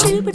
Good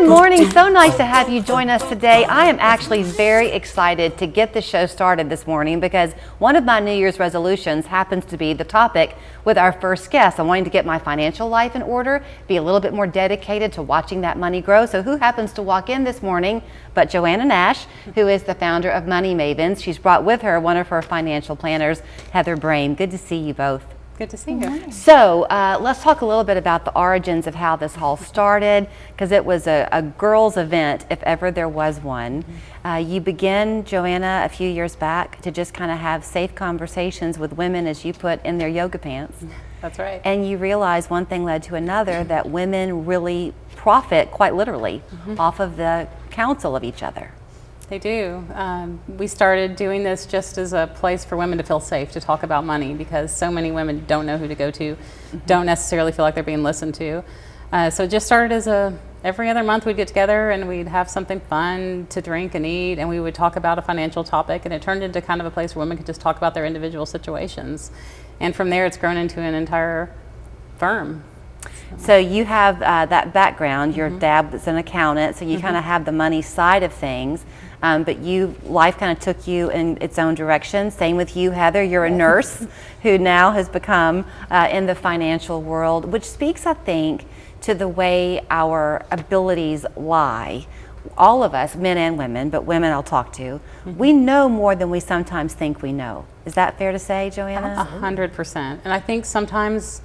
morning. So nice to have you join us today. I am actually very excited to get the show started this morning because one of my New Year's resolutions happens to be the topic with our first guest. I'm wanting to get my financial life in order, be a little bit more dedicated to watching that money grow. So who happens to walk in this morning but Joanna Nash, who is the founder of Money Mavens. She's brought with her one of her financial planners, Heather Brame. Good to see you both. Good to see you. So let's talk a little bit about the origins of how this all started, because it was a girls' event, if ever there was one. You began, Joanna, a few years back to just kind of have safe conversations with women, as you put, in their yoga pants. That's right. And you realized one thing led to another, that women really profit, quite literally, off of the counsel of each other. They do. We started doing this just as a place for women to feel safe to talk about money, because so many women don't know who to go to, don't necessarily feel like they're being listened to. So it just started as every other month we'd get together and we'd have something fun to drink and eat, and we would talk about a financial topic, and it turned into kind of a place where women could just talk about their individual situations. And from there it's grown into an entire firm. So you have that background. Your dad was an accountant, so you kind of have the money side of things. But life kind of took you in its own direction. Same with you, Heather. You're a nurse who now has become in the financial world, which speaks, I think, to the way our abilities lie. All of us, men and women, but women I'll talk to, we know more than we sometimes think we know. Is that fair to say, Joanna? 100%. And I think sometimes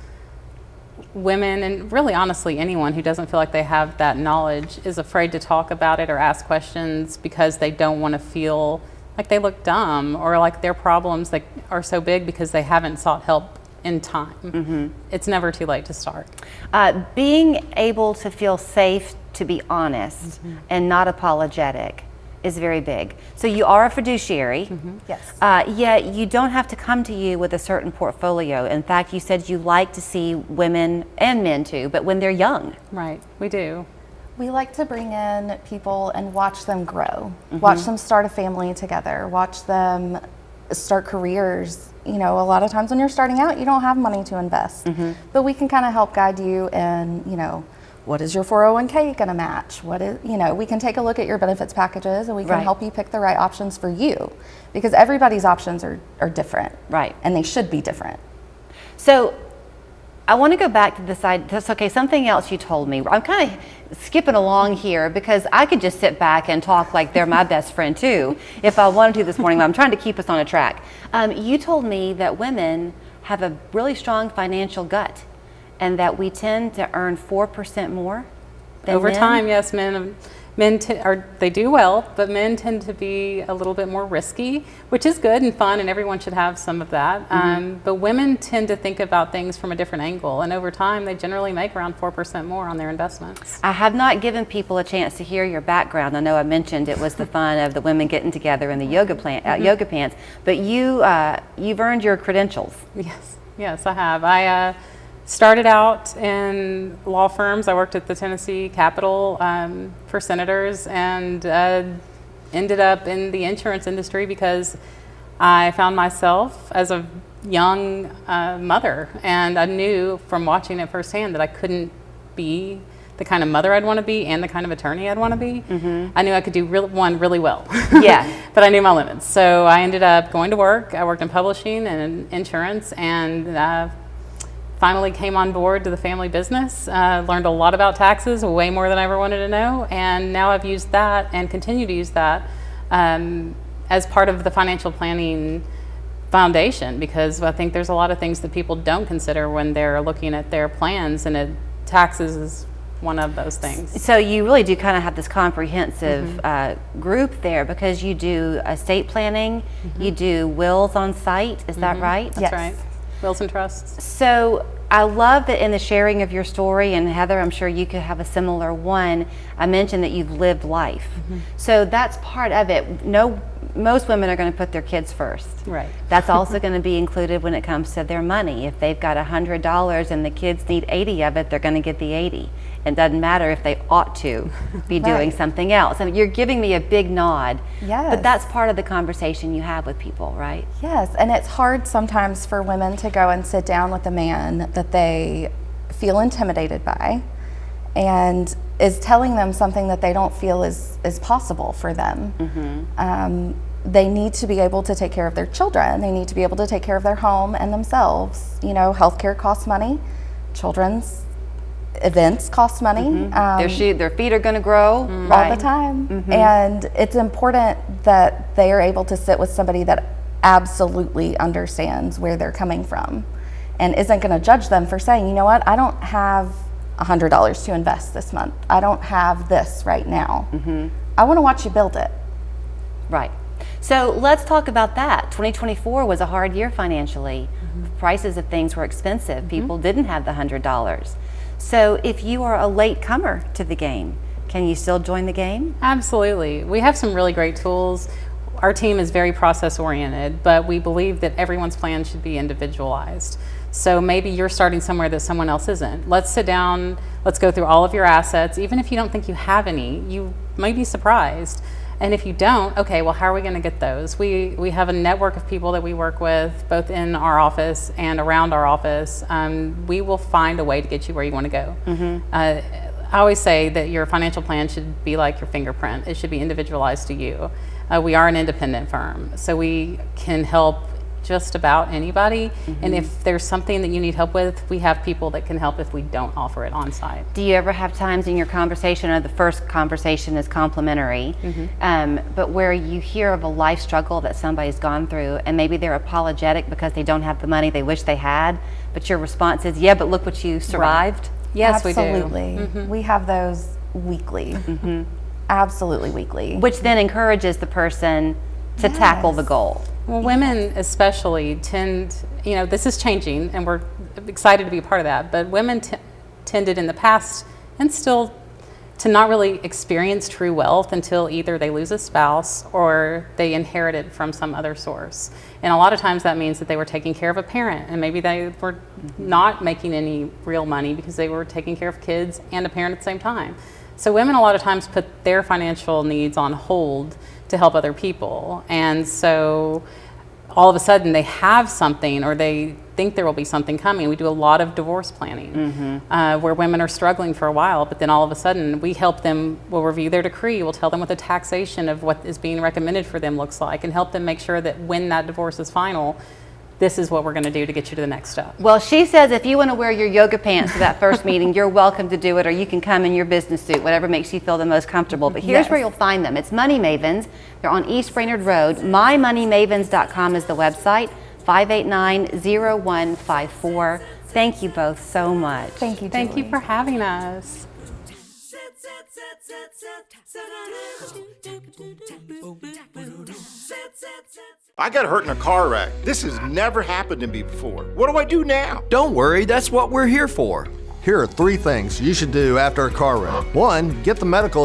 women, and really honestly anyone who doesn't feel like they have that knowledge, is afraid to talk about it or ask questions because they don't want to feel like they look dumb, or like their problems that are so big because they haven't sought help in time. It's never too late to start. Being able to feel safe to be honest and not apologetic is very big. So you are a fiduciary. Yes. Yet you don't have to come to you with a certain portfolio. In fact, you said you like to see women and men too, but when they're young. Right, we do. We like to bring in people and watch them grow, watch them start a family together, watch them start careers. You know, a lot of times when you're starting out, you don't have money to invest, but we can kind of help guide you in, you know, what is your 401k going to match? What is, you know, we can take a look at your benefits packages and we can help you pick the right options for you, because everybody's options are different. Right. And they should be different. So I want to go back to this side. That's okay. Something else you told me. I'm kind of skipping along here because I could just sit back and talk like they're my best friend too if I wanted to this morning, but I'm trying to keep us on a track. You told me that women have a really strong financial gut, and that we tend to earn 4% more than Over men? time, yes, they do well, but men tend to be a little bit more risky, which is good and fun, and everyone should have some of that. But women tend to think about things from a different angle, and over time, they generally make around 4% more on their investments. I have not given people a chance to hear your background. I know I mentioned it was the fun of the women getting together in the yoga pants, but you've earned your credentials. Yes, I have. I started out in law firms. I worked at the Tennessee Capitol for senators, and ended up in the insurance industry because I found myself as a young mother, and I knew from watching it firsthand that I couldn't be the kind of mother I'd want to be and the kind of attorney I'd want to be. I knew I could do one really well. But I knew my limits. So I ended up going to work. I worked in publishing and insurance, and finally came on board to the family business, learned a lot about taxes, way more than I ever wanted to know, and now I've used that and continue to use that as part of the financial planning foundation, because I think there's a lot of things that people don't consider when they're looking at their plans, and taxes is one of those things. So you really do kind of have this comprehensive group there, because you do estate planning, you do wills on site, is that right? That's right. Wills and trusts. So I love that in the sharing of your story, and Heather, I'm sure you could have a similar one. I mentioned that you've lived life. So that's part of it. Most women are going to put their kids first. Right. That's also going to be included when it comes to their money. If they've got $100 and the kids need 80 of it, they're going to get the 80. It doesn't matter if they ought to be doing something else. I mean, you're giving me a big nod. Yes. But that's part of the conversation you have with people, right? Yes, and it's hard sometimes for women to go and sit down with a man that they feel intimidated by and is telling them something that they don't feel is possible for them. They need to be able to take care of their children. They need to be able to take care of their home and themselves. You know, healthcare costs money. Children's events cost money. Their feet are going to grow All the time. And it's important that they are able to sit with somebody that absolutely understands where they're coming from and isn't going to judge them for saying, you know what, I don't have $100 to invest this month. I don't have this right now. I want to watch you build it. Right. So let's talk about that. 2024 was a hard year financially. Prices of things were expensive. People didn't have the $100. So if you are a late comer to the game, can you still join the game? Absolutely. We have some really great tools. Our team is very process oriented, but we believe that everyone's plan should be individualized. So maybe you're starting somewhere that someone else isn't. Let's sit down, let's go through all of your assets. Even if you don't think you have any, you might be surprised. And if you don't, okay, well, how are we going to get those? We have a network of people that we work with, both in our office and around our office. We will find a way to get you where you want to go. I always say that your financial plan should be like your fingerprint. It should be individualized to you. We are an independent firm, so we can help just about anybody. And if there's something that you need help with, we have people that can help if we don't offer it on site. Do you ever have times in your conversation, or the first conversation is complimentary, but where you hear of a life struggle that somebody's gone through and maybe they're apologetic because they don't have the money they wish they had, but your response is, yeah, but look what you survived? Yes, Absolutely. we do. We have those weekly. Absolutely weekly. Which then encourages the person to tackle the goal. Well, women especially tend, you know, this is changing and we're excited to be a part of that, but women tended in the past and still to not really experience true wealth until either they lose a spouse or they inherit it from some other source. And a lot of times that means that they were taking care of a parent, and maybe they were not making any real money because they were taking care of kids and a parent at the same time. So women a lot of times put their financial needs on hold to help other people. And so all of a sudden they have something, or they think there will be something coming. We do a lot of divorce planning where women are struggling for a while, but then all of a sudden we help them, we'll review their decree, we'll tell them what the taxation of what is being recommended for them looks like, and help them make sure that when that divorce is final, this is what we're going to do to get you to the next step. Well, she says if you want to wear your yoga pants to that first meeting, you're welcome to do it, or you can come in your business suit, whatever makes you feel the most comfortable. But here's where you'll find them. It's Money Mavens. They're on East Brainerd Road. MyMoneyMavens.com is the website, 589-0154. Thank you both so much. Thank you, Thank you Julie. for having us. I got hurt in a car wreck. This has never happened to me before. What do I do now? Don't worry, that's what we're here for. Here are 3 things you should do after a car wreck. 1, get the medical